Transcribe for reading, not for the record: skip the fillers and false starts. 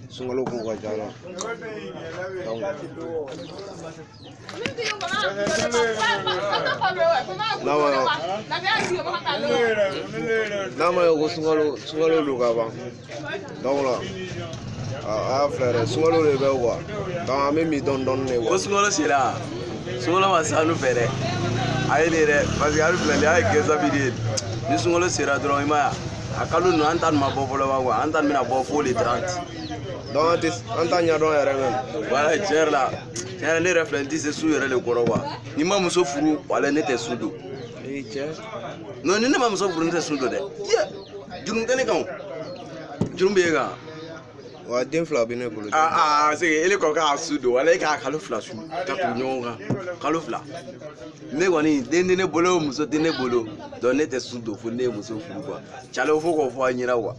Sunkalo ko ka ca la n'a ma ye ko sunkalo don ka ban donc la a frère sunkalo de bɛ quoi donc an bɛ mi dɔɔni dɔɔni de quoi. Ko sunkalo sera sunkalo ma s'an fɛ dɛ a ye de dɛ parce que hali filɛ nin y'a ye gɛnsa bi de ni sunkalo sera dɔrɔn i ma ye a kalo ninnu an ta nin ma bɔ fɔlɔ ba quoi an ta nin bɛna bɔ fo le 30 donc an t'a ɲɛdɔn yɛrɛ même. Voilà tiɲɛ yɛrɛ la tiɲɛ yɛrɛ ne yɛrɛ filɛ n tɛ se su yɛrɛ de kɔrɔ quoi ni ma muso furu wala ne tɛ su don. Non ni ne ma muso furu ne tɛ su don dɛ jurun tɛ ne kan jurun bɛ e kan. Wa den fila bɛ ne bolo. C'est que ele kɔ k'a su don wala e k'a kalo fila su ka tugu ɲɔgɔn kan kalo fila ne kɔni den tɛ ne bolo muso tɛ ne bolo donc ne tɛ su don fo ne ye muso furu quoi calo fo k'o fɔ an ɲɛna quoi.